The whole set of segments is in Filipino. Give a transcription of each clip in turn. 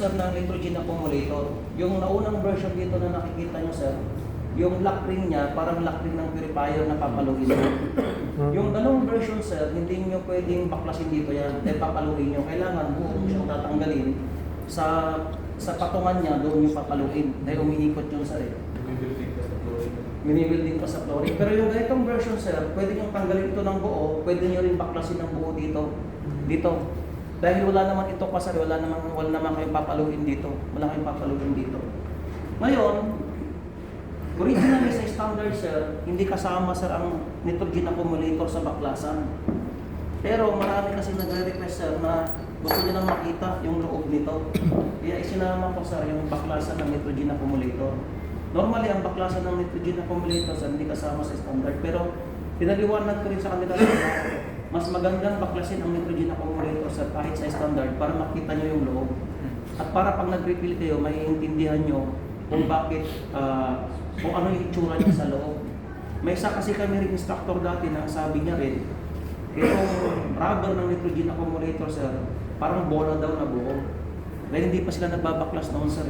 sir ng nitrogen accumulator. Yung naunang version dito na nakikita nyo sir, yung lock ring niya, parang lock ring ng purifier na papaluin mo. Yung dalawang version sir, hindi nyo pwedeng baklasin dito yan. Dahil papaluin nyo, kailangan buo siyang tatanggalin sa patungan niya, doon yung papaluin. Dahil umiikot yun sir eh. Minibuilding pa sa flooring. Pero yung ganitong version sir, pwede nyo tanggalin ito ng buo, pwede nyo rin baklasin ng buo dito. Dahil wala naman ito pa sir, wala naman kayong papaluin dito. Wala kayong papaluin dito. Ngayon, originally sa standard sir, hindi kasama sir ang nitrogen accumulator sa baklasan. Pero marami kasi nagre-request sir na gusto nyo lang makita yung loob nito. Kaya isinama ko sir yung baklasan ng nitrogen accumulator. Normally, ang baklasan ng nitrogen accumulator sir, hindi kasama sa standard. Pero pinaliwanag ko rin sa kanila sir, mas magandang baklasin ang nitrogen accumulator sir kahit sa standard para makita nyo yung loob. At para pag nag-refill kayo, maiintindihan nyo kung bakit, kung ano yung itsura niya sa loob. May isa kasi kami rin instructor dati na sabi niya rin, itong rubber ng nitrogen accumulator sir, parang bola daw na buo. Dahil hindi pa sila nagbabaklas noon sir.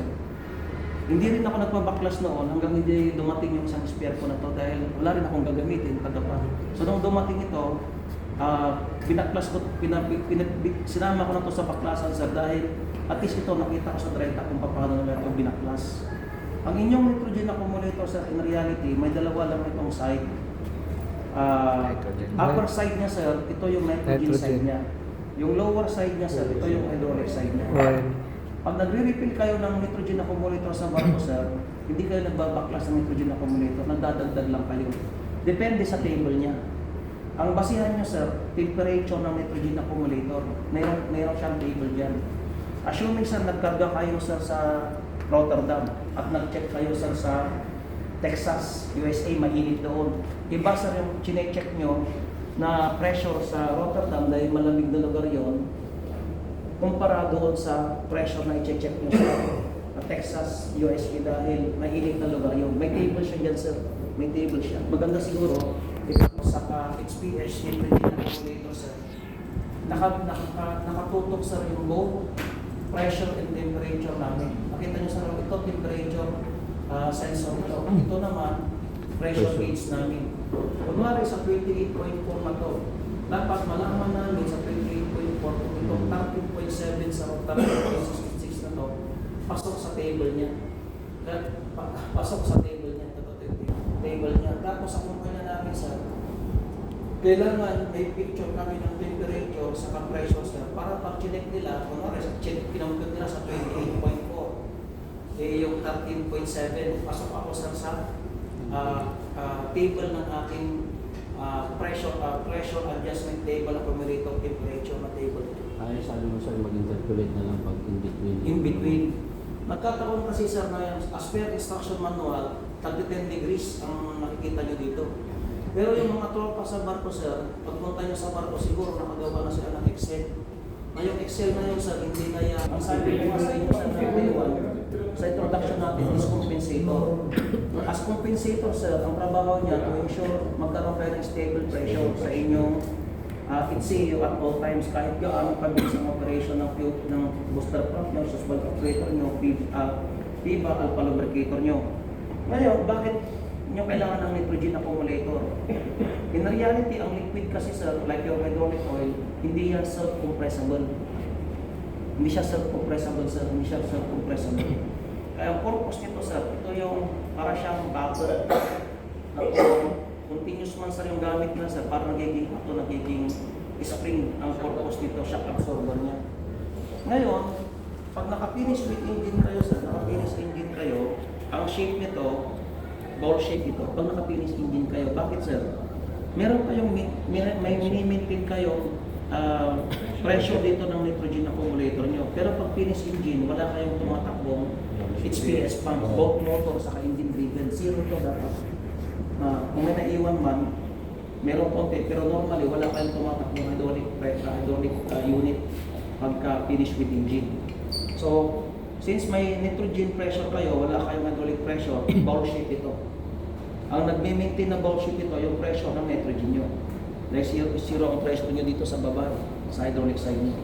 Hindi rin ako nagpabaklas noon hanggang hindi dumating yung isang spare ko na to dahil wala rin akong gagamitin pa. So nung dumating ito, pinaklas ko, sinama ko na to sa baklasan sir dahil at least ito nakita ko sa 30 kung paano na ito binaklas. Ang inyong nitrogen accumulator sir, in reality, may dalawa lang itong side. Upper side niya sir, ito yung nitrogen side niya. Yung lower side niya sir, ito yung hydraulic side niya. Pag nagre-refill kayo ng nitrogen accumulator sa barko sir, hindi kayo nagbabaklas ng nitrogen accumulator, nagdadagdag lang kayo. Depende sa table niya. Ang basihan niyo sir, temperature ng nitrogen accumulator. Mayroon siyang table dyan. Assuming sir, nagkarga kayo sir sa Rotterdam at nag-check kayo sir sa Texas, USA, mainit doon. Iba sir yung chine-check nyo na pressure sa Rotterdam dahil malamig na lugar yon, kumpara doon sa pressure na i-check nyo sa Texas, USA dahil mainit na lugar yun. May table siya dyan sir. May table siya. Maganda siguro sa experience nitrogen accumulator sir. Nakatutok sir yung both pressure and temperature namin. Makita nyo sir, ito temperature sensor ito. Ito naman pressure gauge namin. Kunwari sa 28.4 na to, dapat malaman namin sa 28.4 itong 13.7 sa 13.66 na to, pasok sa table niya. Pasok sa table niya. Ito table niya. Tapos sa kumpanya namin sir, kailangan may picture kami ng temperature sa pressure sir para pag chinek nila, kunwari pinampit nila sa 28.4 yung 13.7, pasok ako sir sa table ng aking pressure adjustment table, accumulator temperature na table. Ay, sabi mo sir, mag-interpolate na lang pag in between. In between. Nagkataon kasi sir na as per instruction manual, 10 degrees ang nakikita nyo dito. Pero yung mga tropa sa barko sir, pagpunta nyo sa barko, siguro nakagawa na sila ng Excel. Na yung Excel na yun sir, hindi na yan. Ang sabi ko sa inyo sa sa introduction natin is compensator. As compensator sir, ang trabaho niya to ensure magkaroon kayo ng stable pressure sa inyong ECU at all times kahit gaano kabilis ang operation ng booster pump nyo, suspension actuator nyo, PIBA, alpha lubricator nyo. Ngayon, bakit nyo kailangan ng nitrogen accumulator? In reality, ang liquid kasi sir, like your hydraulic oil, hindi yan self-compressible. Hindi siya self-compressible sir, hindi siya self-compressible. Kaya ang purpose nito sir, ito yung para siyang bubble. Continuous man sir yung gamit na sir, para nagiging spring ang purpose nito, shock absorber niya. Ngayon, pag naka-finish with engine kayo sir, naka-finish engine kayo, ang shape nito, ball shape ito, pag naka-finish engine kayo, bakit sir? Meron kayong, may mini-maintain kayong pressure dito ng nitrogen accumulator nyo. Pero pag finish engine, wala kayong tumatakbong HPS pump, both motor sa engine driven. Zero to dapat. Kung may naiwan man, meron konti, pero normally wala kayong tumatakbong hydraulic unit pagka finish with engine. So, since may nitrogen pressure kayo, wala kayong hydraulic pressure, ball shape ito. Ang nagme-maintain na ball shape ito, yung pressure ng nitrogen nyo. Like zero ang pressure nyo dito sa baba, sa hydraulic side nyo.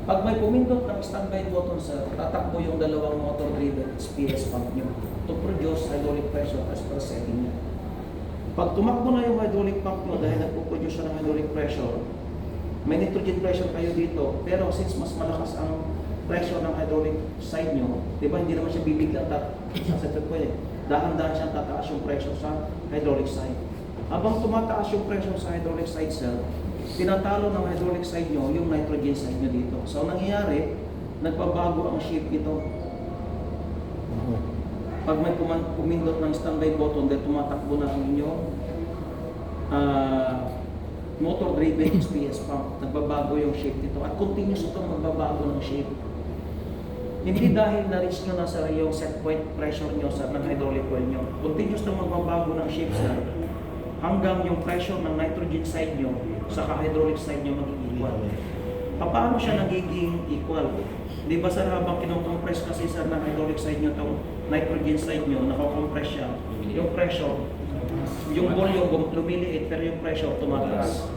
Pag may pumindot ng standby button sir, tatakbo yung dalawang motor-driven SPS pump nyo to produce hydraulic pressure as per setting niya. Pag tumakbo na yung hydraulic pump nyo dahil nagpo-produce siya ng hydraulic pressure, may nitrogen pressure kayo dito, pero since mas malakas ang pressure ng hydraulic side nyo, di ba hindi naman siya bibigla sa setup ko eh. Dahan-dahan siyang tataas yung pressure sa hydraulic side. Habang tumataas yung pressure sa hydraulic side sir, tinatalo ng hydraulic side nyo yung nitrogen side nyo dito. So, ang nangyayari, nagbabago ang shape nito. Pag may pumindot ng standby button, dahil tumatakbo na ang inyong motor-driven SPS pump, nagbabago yung shape nito. At continuous itong magbabago ng shape. Hindi dahil na-reach nyo na sa yung set point pressure nyo sa ng hydraulic oil nyo. Continuous na magbabago ng shape sir, hanggang yung pressure ng nitrogen side nyo sa hydraulic side nyo magiging equal. Paano siya nagiging equal? Di ba sir, habang kinocompress kasi sir ng hydraulic side nyo itong nitrogen side nyo, nakocompress siya, yung pressure, yung volume lumiliit pero yung pressure tumataas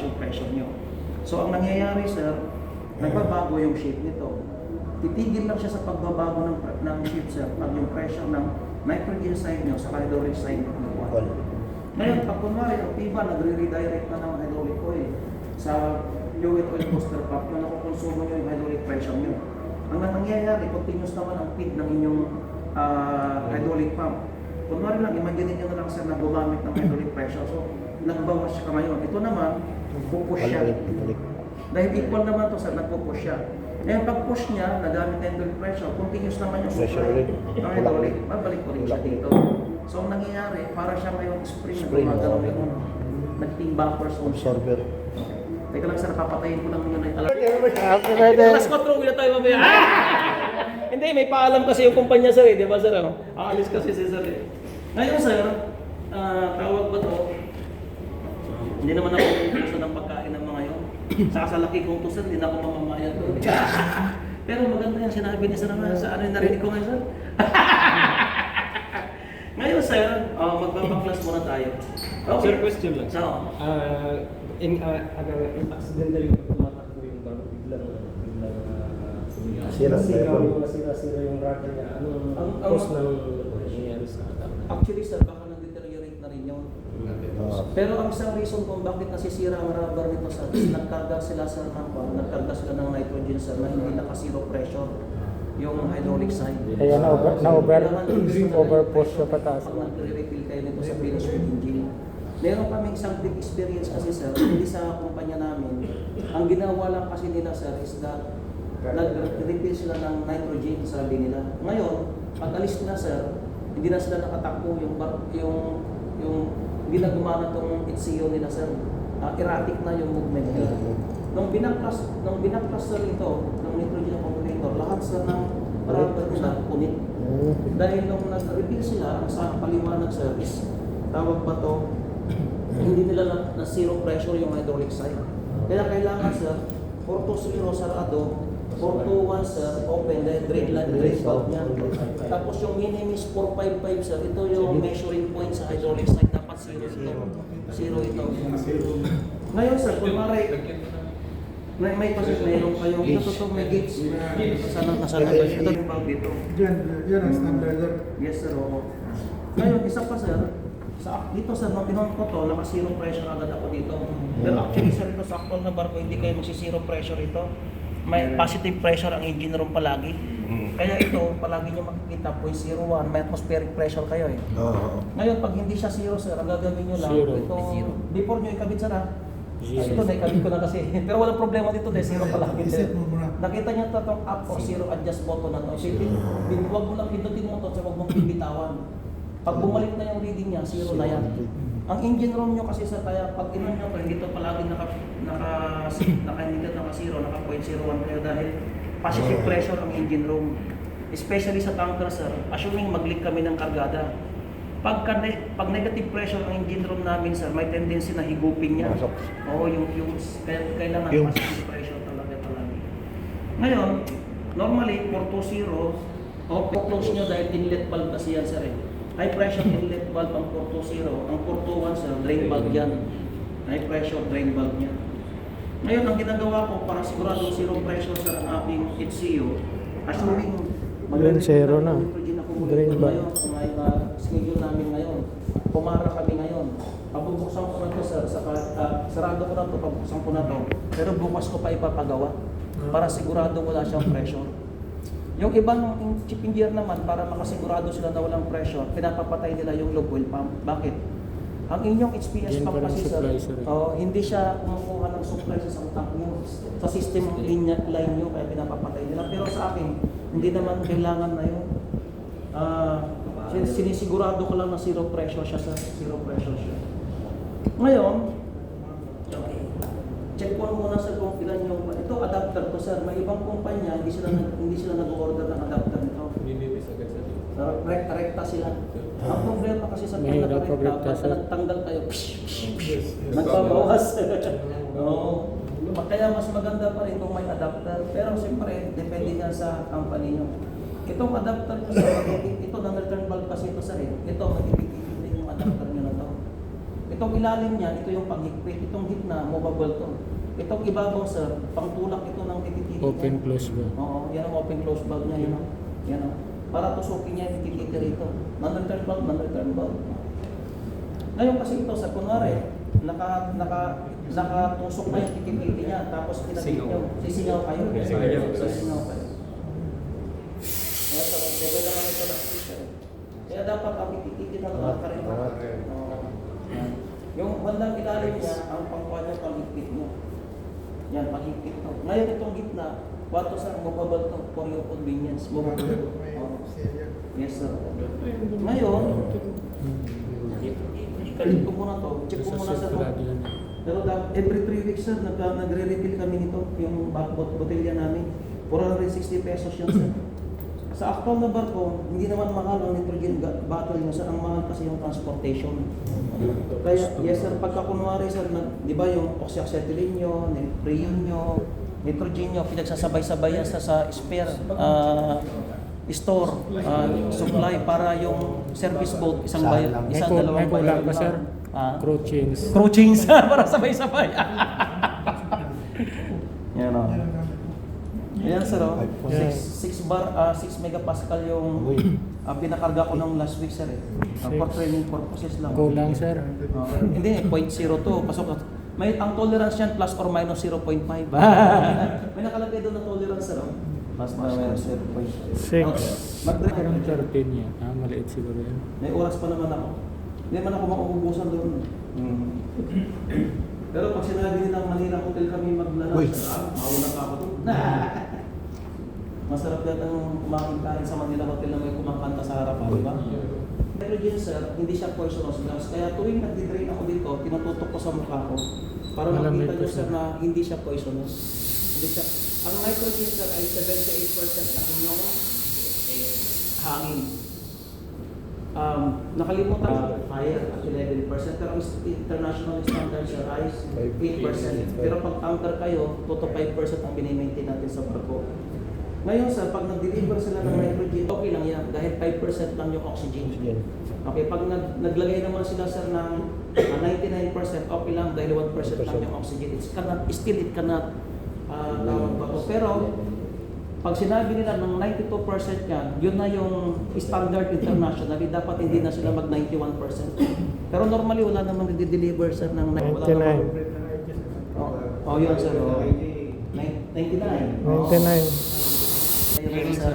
yung pressure nyo. So ang nangyayari sir, nagbabago yung shape nito. Titigil lang siya sa pagbabago ng shape sir pag yung pressure ng nitrogen side nyo sa hydraulic side nyo equal. Ngayon, pag kunwari, ang piba nagre-redirect na ng hydraulic oil sa fluid oil booster pump nyo, nakukonsumo nyo yung hydraulic pressure nyo. Ang nangyayari, continuous naman ang feed ng inyong hydraulic pump. Kunwari lang, imagine nyo na lang sir na gumamit ng hydraulic pressure. So, nagbawas siya ngayon. Ito naman, pupush siya. Dahil equal naman to sir, nagpupush siya. Ngayon, pag-push niya, nagamit na hydraulic pressure, continuous naman yung supply ng hydraulic, babalik ko rin siya dito. So, ang nangyayari, para siya ngayon spring na gumagalaw yung nag-timba zone. Absorber. Teka lang sir, papatayin ko lang yun. Ready? Alas 4, uwi na tayo mamaya. Hindi, may paalam kasi yung kumpanya sir eh, di ba sir? Aalis kasi si sir eh. Ngayon sir, tawag ba to? Hindi naman ako gusto ng pagkain ng mga yun. Saka sa laki kong to sir, hindi na ako mamamaya to. Pero maganda yan, sinabi ni sir na sa ano yung narinig ko ngayon sir. Ngayon sir, magbabaklas muna tayo. Okay. Sir, question lang. So, Accidentally pag tumatakbo yung car, biglang Sira. sira yung rocker niya. Anong Ang- cause ng nangyayari sa car? actually sir, baka nag-deteriorate na rin yun. Pero ang isang reason kung bakit nasisira ang rubber nito sir, is nagkarga sila sir nagkarga sila ng nitrogen sir na hindi naka-zero pressure yung hydraulic side. Kaya na-overpush siya pataas. Pag nagre-refill kayo nito sa finish with engine. Meron kaming isang big experience kasi sir, hindi sa kumpanya namin. Ang ginawa lang kasi nila sir is that nag-refill sila ng nitrogen, sabi nila. Ngayon, pag alis na sir, hindi na sila nakatakbo hindi na gumana tong ECU nila sir. Erratic na yung movement nila. Nung binaklas sir ito, ng nitrogen accumulator, lahat sir ng rubber nila punit. Dahil nung nag-refill sila, ang sa paliwanag sir is, tawag ba to, hindi nila na zero pressure yung hydraulic side. Kaya kailangan sir, 420 sarado, 421 sir, open, dahil drain valve niya. Tapos yung minimum is 455 sir, ito yung measuring point sa hydraulic side, dapat zero ito. Zero ito. Ngayon sir, kung may pasok, mayroon kayong ito may gates. Sana ba ito yung valve dito? Yan ang standard. Yes sir, oo. Ngayon, isa pa sir, dito sir, nung pinon ko to, naka-zero pressure agad ako dito. Pero actually sir, ito sa actual na barko, hindi kayo magsi-zero pressure ito. May positive pressure ang engine room palagi. Kaya ito, palagi nyo makikita, 0.01, may atmospheric pressure kayo eh. Ngayon, pag hindi siya zero sir, ang gagawin nyo lang, ito, before nyo ikabit sir ha, ito na-ikabit ko na kasi. Pero walang problema dito dahil zero palagi. Nakita niyo ito itong up or zero adjust button na ito. Huwag mo lang pindutin mo ito, huwag mong bibitawan. Pag bumalik na yung reading niya, zero na yan. Ang engine room nyo kasi sa kaya pag inon nyo, hindi ito palagi naka-zero, naka 0.01 kayo dahil positive pressure ang engine room. Especially sa tanker sir, assuming mag-leak kami ng kargada. Pag negative pressure ang engine room namin sir, may tendency na higupin niya. Oo, yung kailangan positive pressure talaga. Ngayon, normally 420, close nyo dahil inlet valve kasi yan sir eh. High pressure inlet valve ang 420, ang 421 sir, drain valve yan. High pressure drain valve yan. Ngayon, ang ginagawa ko para sigurado zero pressure sa aking HCU, assuming Yun, zero na. nitrogen accumulator Drain ba? ngayon, kung may schedule namin ngayon, pumara kami ngayon. Pabubuksan ko na to, sir, sarado ko na to, pabuksan ko na to. Pero bukas ko pa ipapagawa para sigurado wala siyang pressure. Yung ibang chip engineer naman, para makasigurado sila na walang pressure, pinapapatay nila yung lube oil pump. Bakit? Ang inyong HPS Yan pump pa rin kasi, supply, sir, sir. hindi siya kumukuha ng supply sa isang tank nyo. Sa system line nyo, kaya pinapapatay nila. Pero sa akin, hindi naman kailangan na yun. Sinisigurado ko lang na zero pressure siya, sir. Zero pressure siya. Ngayon, okay. Check ko muna sir kung ilan yung ito adapter to, sir. May ibang kumpanya hindi sila nag-order ng adapter nito. Nilibis agad sa Rekta sila. Ang problema kasi sa May pagka-rekta, rekta, pagka sir. nagtanggal kayo, nagpabawas. Oo. Kaya mas maganda pa rin kung may adapter. Pero siyempre, depende yan sa company nyo. Itong adapter nyo, sir, ito na-return valve kasi ito, sir. Ito, magpipigil din yung adapter nyo na to. Itong ilalim niya, ito yung panghigpit. Itong gitna, movable to. Itong ibabaw, sir, pangtulak ito ng tititi. Open close ba? Oo, yan ang open close valve niya, yun. Yan o. Para tusukin niya yung tititi rito. Non-return valve. Ngayon kasi ito, sa kunwari, nakatusok na yung tititi niya, tapos pinagit nyo, sisingaw kayo. Sisingaw kayo. Kaya sa level naman ito na speaker. Kaya dapat ang tititi na nakakarima. Yung bandang ilalim niya, ang pangkuha niya, panghigpit niya. Yan, panghigpit to. Ngayon itong gitna, wato sa movable to for your convenience. Movable. Oh. Yes, sir. Ngayon, ikalit ko muna to. Check ko muna sa to. Pero every 3 weeks, sir, nagre-refill kami nito. Yung botelya namin. 460 pesos yan, sir. Sa actual na barko, hindi naman mahal ang nitrogen bottle nyo, sir. Ang mahal kasi yung transportation. Kaya, yes sir, pagka kunwari sir, di ba yung oxyacetylene nyo, freon nyo, nitrogen nyo, pinagsasabay-sabay yan sa spare store, supply para yung service boat, isang dalawang May kulang bayan pa, sir? lang. Crew chains. Crew chains para sabay-sabay. Yan o. Ayan sir, 6 megapascal yung pinakarga ko ng last week sir for training purposes lang. Kulang, sir. Hindi, 0.02. Pasok. May ang tolerance yan plus or minus 0.5. May nakalagay doon na tolerance sir. Plus or minus 0.5. 6. Parang 13 yan. Maliit siguro yan. May oras pa naman ako. Hindi man ako mauubusan doon. Pero pag sinabi nilang Manila Hotel kami maglalakad, mauna pa ako doon. Masarap yata ng kumain kain sa Manila Hotel na may kumakanta sa harapan, di ba? Nitrogen sir, hindi siya poisonous gas. Kaya tuwing nagdi-drain ako dito, tinututok ko sa mukha ko para Malamig makita ko nyo sir siya. na hindi siya poisonous. Hindi siya. Ang nitrogen sir ay 78% ng inyong hangin. Nakalimutan higher at 11%, pero ang international standard siya ay 8%. Pero pag tanker kayo, 2 to 5% ang binimaintain natin sa barko. Ngayon sir, pag nag-deliver sila ng nitrogen, okay lang yan, dahil 5% lang yung oxygen. Okay, pag naglagay naman sila sir ng 99%, okay lang dahil 1% lang yung oxygen. It cannot tawag ba to. Pero pag sinabi nila ng 92% yan, yun na yung standard internationally, dapat hindi na sila mag 91%. Pero normally wala namang i-deliver sir ng 99. Oh, yun sir. 99. 99. Ayun, sir.